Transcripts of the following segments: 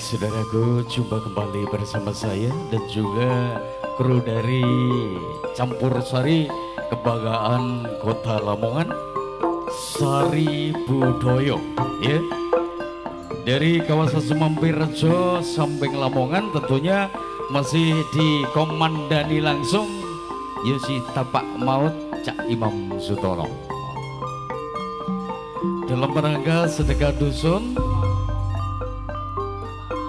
Saudaraku, jumpa kembali bersama saya dan juga kru dari Campur Sari Kebanggaan Kota Lamongan, Sari Budoyo, ya. Dari kawasan Semampir-Rejo samping Lamongan tentunya masih dikomandani langsung Yosi Tapak Maut Cak Imam Sutono. Dalam rangka sedekah dusun,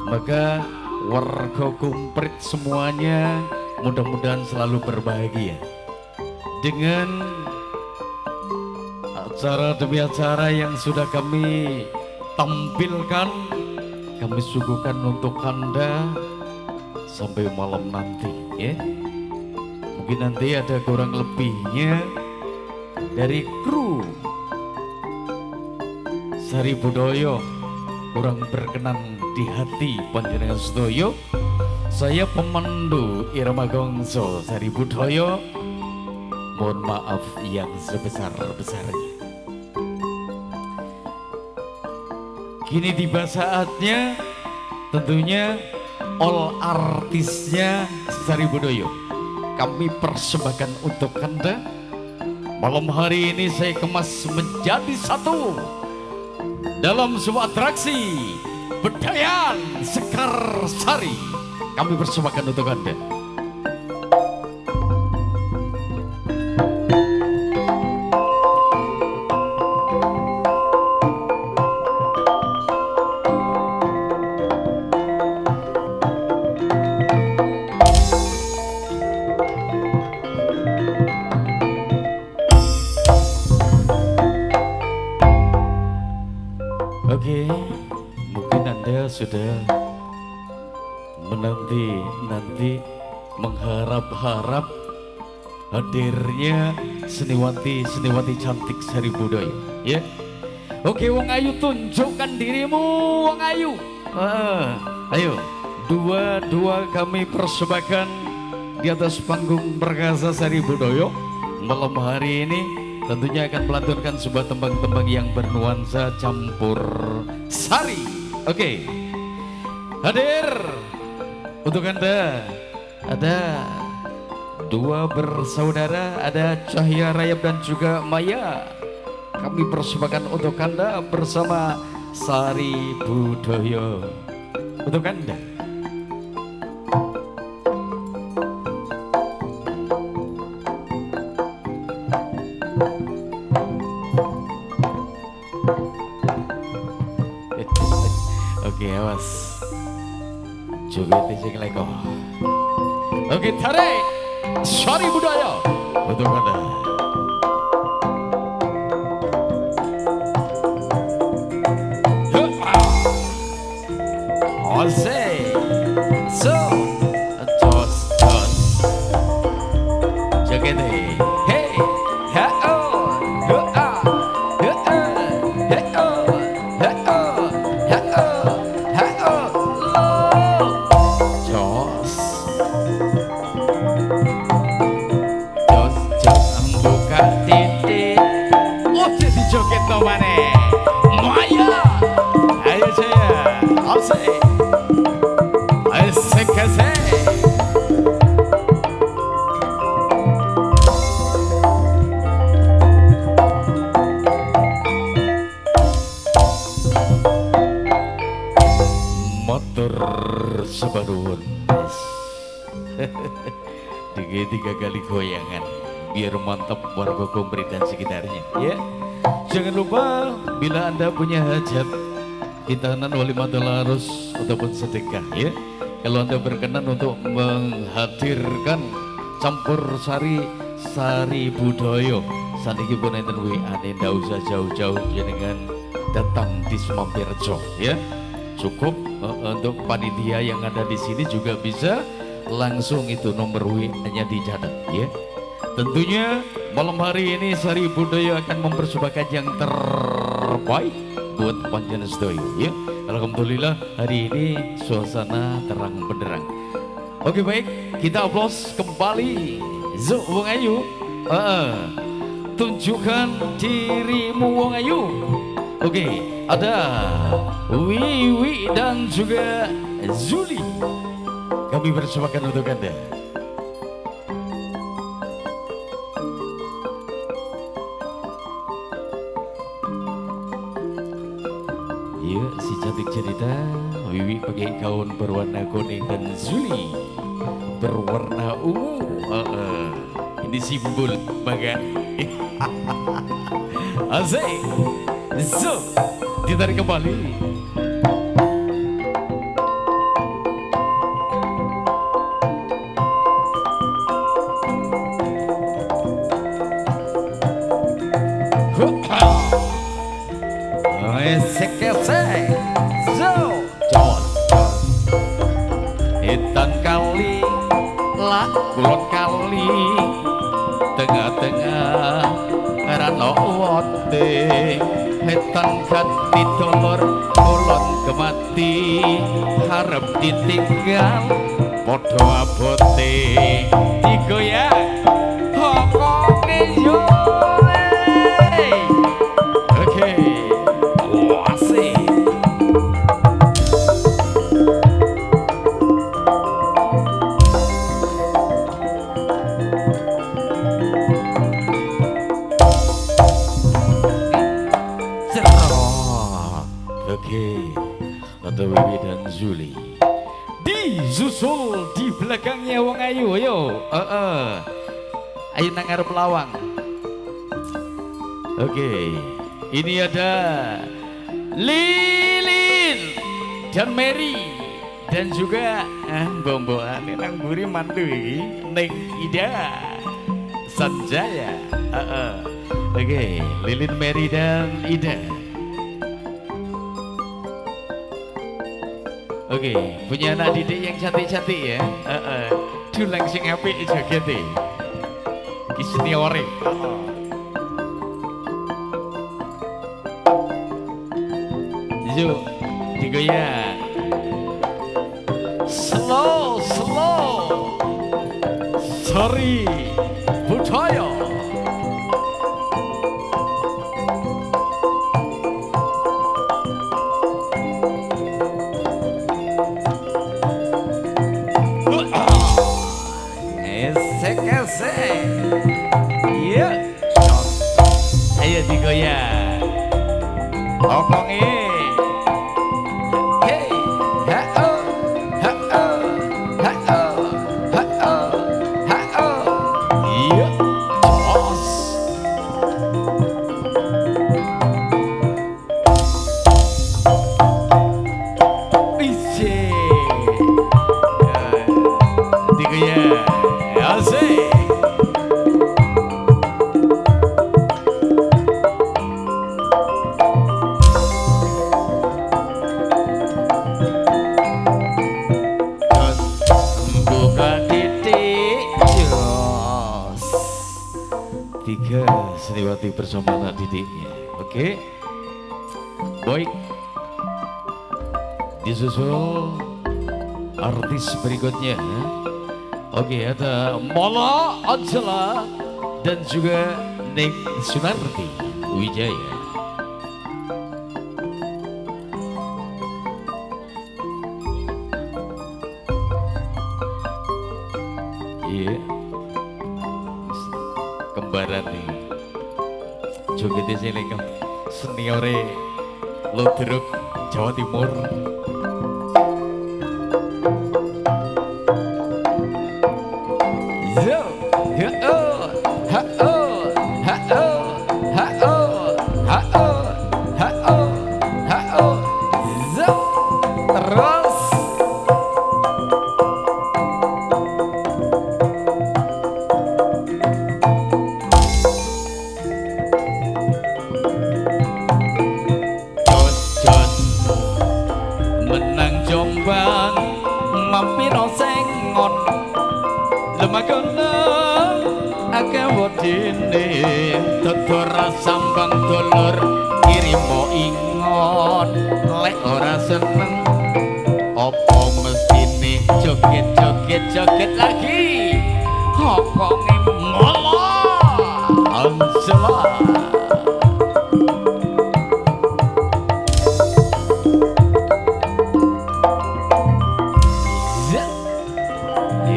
maka warga Kumprit semuanya mudah-mudahan selalu berbahagia dengan acara demi acara yang sudah kami tampilkan, kami suguhkan untuk Anda sampai malam nanti, ya. Mungkin nanti ada kurang lebihnya dari kru Sari Budoyo kurang berkenan di hati panjenengan sedoyo. Saya pemandu Irama Gongso Sari Budoyo, mohon maaf yang sebesar-besarnya. Kini tiba saatnya tentunya all artisnya Sari Budoyo kami persembahkan untuk Anda. Malam hari ini saya kemas menjadi satu dalam sebuah atraksi Bedayan Sekar Sari. Kami persembahkan untuk Anda. Oke, mungkin Anda sudah menanti mengharap-harap hadirnya seniwati cantik Sari Budoyo, ya. Oke, wong ayu, tunjukkan dirimu, wong ayu. Ayo, dua kami persembahkan di atas panggung perkasa Sari Budoyo malam hari ini. Tentunya akan melantunkan sebuah tembang-tembang yang bernuansa campur sari. Oke, hadir untuk Anda ada dua bersaudara, ada Cahya Rayap dan juga Maya. Kami persembahkan untuk Anda bersama Sari Budoyo untuk Anda. Oke, awas joget sing leko. Oke, tarik Sari Budoyo untuk Anda. Ose so jos joget hey ha oh ha joget no mane Maya, ayo saya ose ayo sekase motor sebaruan tiga kali goyangan biar mantap warga Kumprit dan sekitarnya, ya. Jangan lupa bila Anda punya hajat hitanan walimatul arus ataupun sedekah, ya. Kalau Anda berkenan untuk menghadirkan campur sari Sari Budoyo, saniki pun enten WA, ndak usah jauh-jauh jenengan datang di Semampir-Rejo, ya. Cukup untuk panitia yang ada di sini juga bisa langsung itu nomor WA-nya dicatat, ya. Tentunya malam hari ini Sari Budoyo akan mempersembahkan yang terbaik buat panjenengan sedoyo, ya. Alhamdulillah hari ini suasana terang benderang. Oke, baik, kita aplaus kembali. Zo wong ayu, tunjukkan dirimu wong ayu. Oke, ada Wiwi dan juga Zuli kami persembahkan untuk Anda. Iya, si cantik cerita Wiwi pakai gaun berwarna kuning dan Zuli berwarna ungu. Ini simbol bagai asik. So, ditarik kembali. Esek-esek, so, John, Etan kali, lah kulon kali, tengah-tengah rano wote, Etan kati dolor, kulon kemati, harap ditinggal, podo abote, digoyang, hokongnya yole. Oke. Oke, Tante Wiwi dan Zuli disusul di belakangnya wong ayu, ayo, ayo nang ngarep lawang. Oke, ini ada Lilin dan Mary dan juga bomboan nang buri mantu iki Ning Ida Sanjaya. Oke, Lilin, Mary dan Ida. Oke, punya anak didik yang cantik-cantik ya. Dulang sing apik jogete. Iki seniore. Yuk, digoyang. Slow, slow. Sorry, budaya. Esek-esek. Iya. Ayo digoyang. Okongi. Hey. Ha-oh. Ha-oh. Ha-oh. Ha-oh. Ha-oh. Iya. Jos. Isi. Digoyang. Asik. Buka titik jos. 3 Sriwati bersama anak didiknya. Oke, baik, disusul artis berikutnya. Oke, ada Mola Angela dan juga Ning Sunarti Wijaya. Iya, kembaran nih. Jogetnya sini kan seniore Lodruk Jawa Timur. Jombang mampiro sengon lemagono akeh wedine tutur sambang dulur kirimo ingon lek ora seneng opo mestine joget lagi hokonge Mola Angela.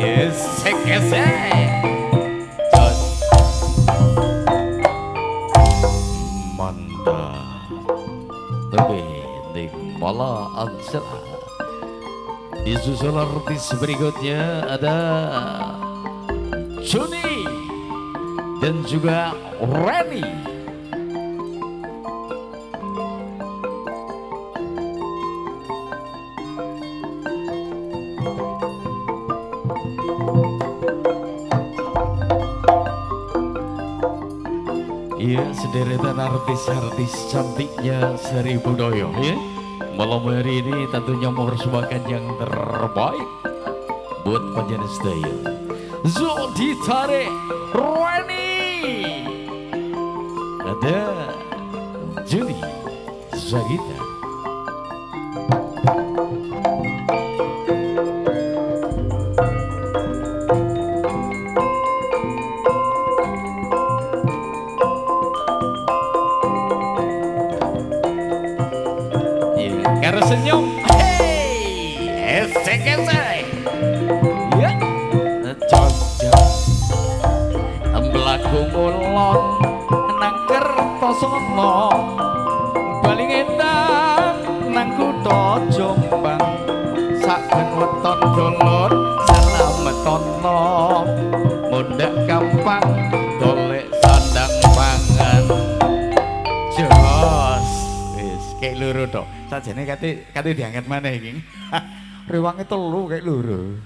Esek mantap. Oke, di Mala Ansela. Di susul artis berikutnya ada Juni dan juga Reni. Iya, sederetan artis-artis cantiknya Seri Budaya ya. Malam hari ini tentunya mempersembahkan yang terbaik buat panjenengan sedaya. Zodi Tarik Reni. Ada Juni Zagita. Karo senyum, hey, esek-esek, ya, cocok. Mblaku ngulon nang Kertosono, bali ngendang nang kutha Jombang. Saben weton dulur salametono, mundhak gampang golek sandang pangan. Jos, wis kayak loro tok. Sajane kate diangkat mana iki? Rewange telu kayak loro.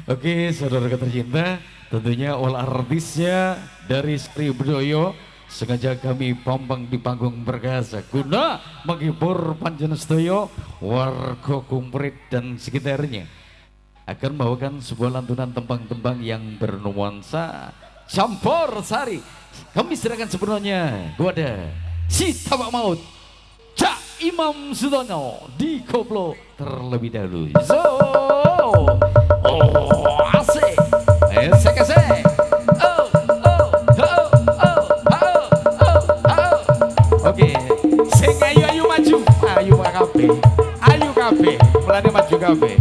Oke, saudara tercinta, tentunya oleh artisnya dari Sri Budaya sengaja kami pampang di panggung berkasa guna menghibur panjenengan sedaya warga Kumprit dan sekitarnya akan membawakan sebuah lantunan tembang-tembang yang bernuansa campur sari. Kami serahkan sepenuhnya kepada si tabak maut Imam Sudono di koplo terlebih dahulu. So, oh asik, esek-esek. Oh, oh, oh, oh, oh, oh, oh. Oke, sing ayu maju, ayu kabeh, mulane maju kabeh.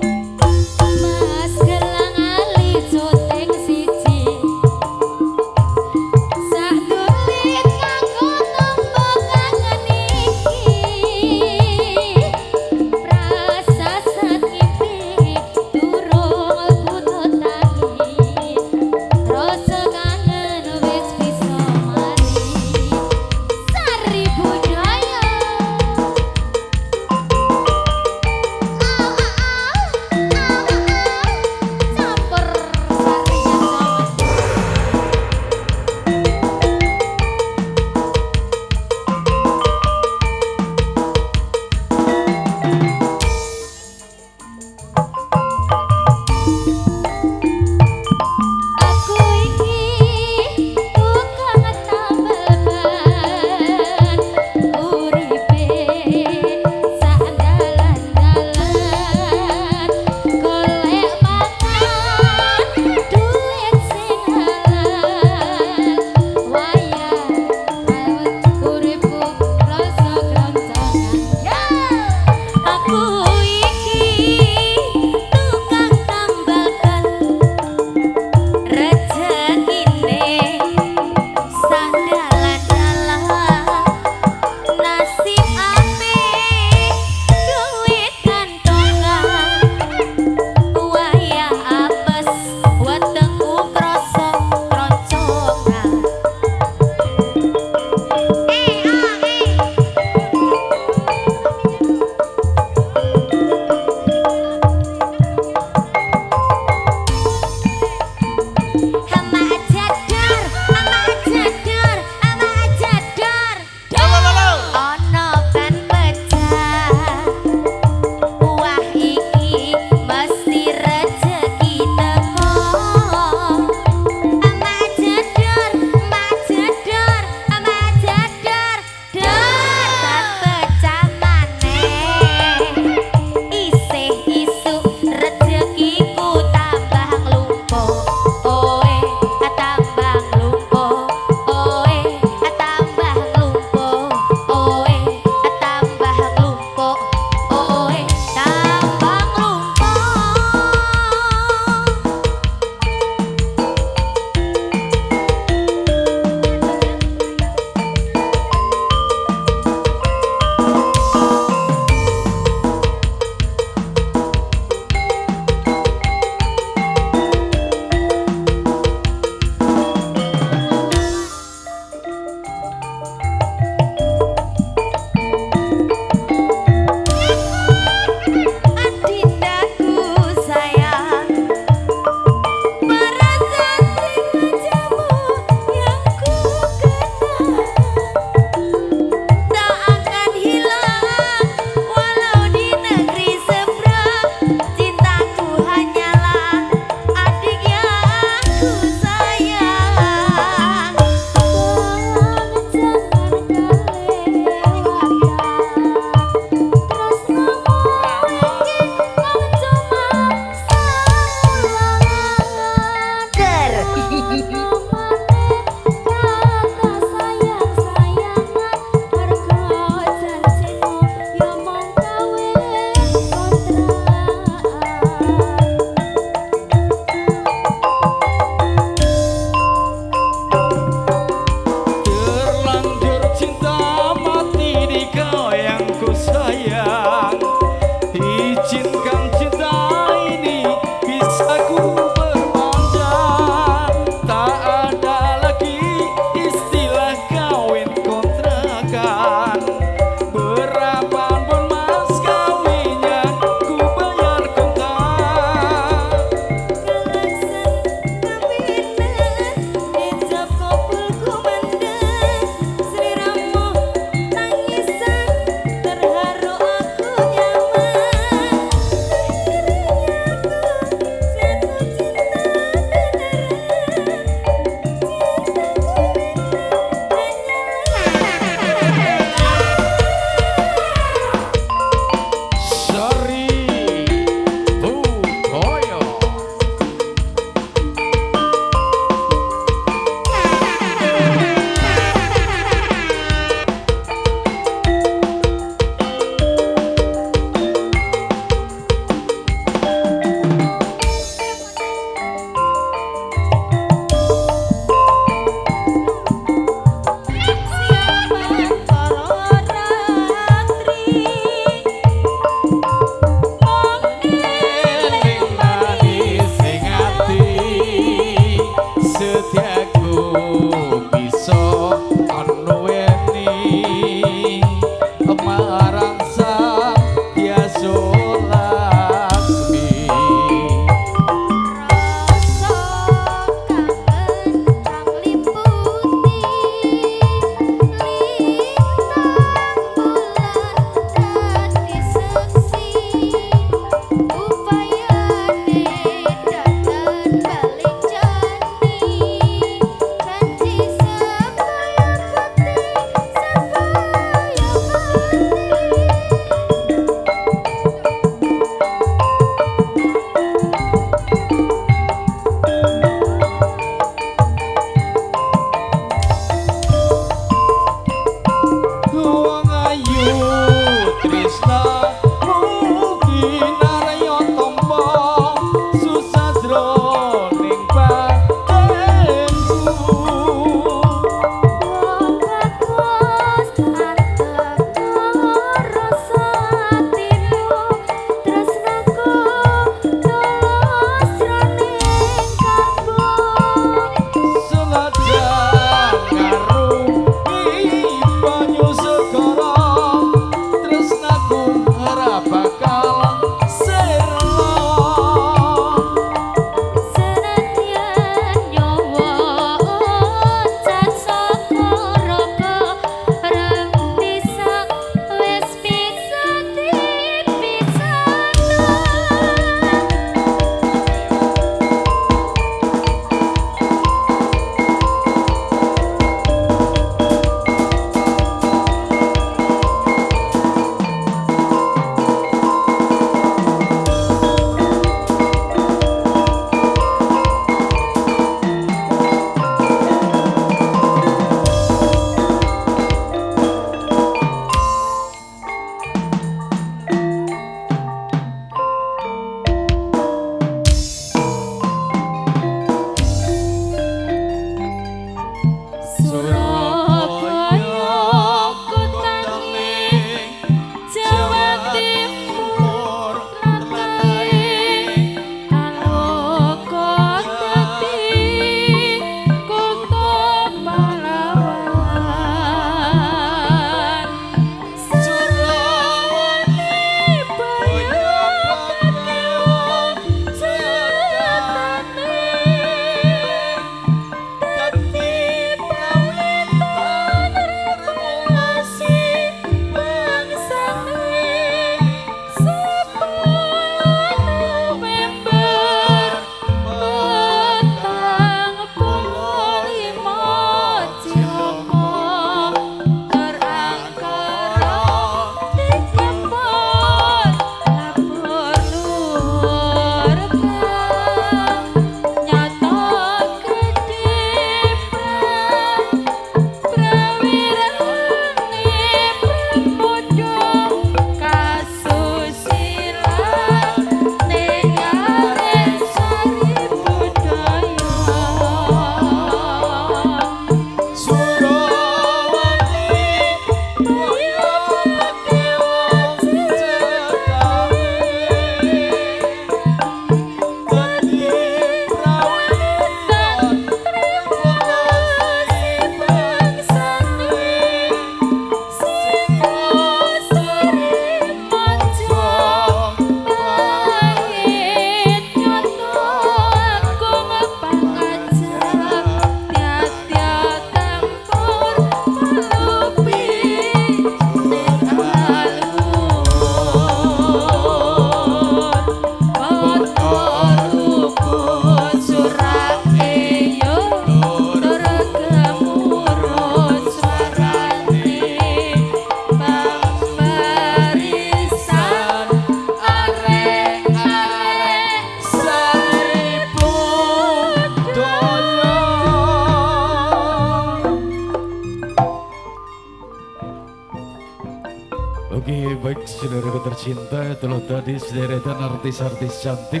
Oke, baik saudaraku tercinta, itulah tadi sederetan artis-artis cantik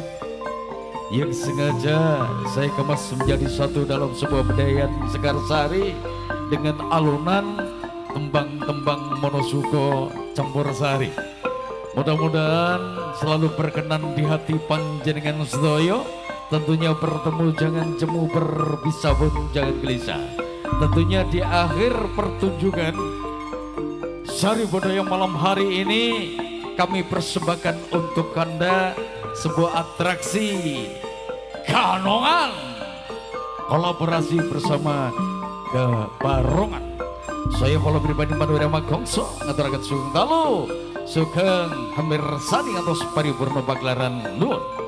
yang sengaja saya kemas menjadi satu dalam sebuah budaya Sekarsari dengan alunan tembang-tembang Monosuko campur sari. Mudah-mudahan selalu berkenan di hati panjenengan sedoyo. Tentunya bertemu jangan jemu, berbisa pun jangan gelisah. Tentunya di akhir pertunjukan Sari Budaya malam hari ini kami persembahkan untuk Anda sebuah atraksi kanongan kolaborasi bersama Kebarongan. Saya kalau pribadi Madura Magongso ngaturaken sugeng dalu sugeng hampir sani ngantos paripurna pagelaran nuwun.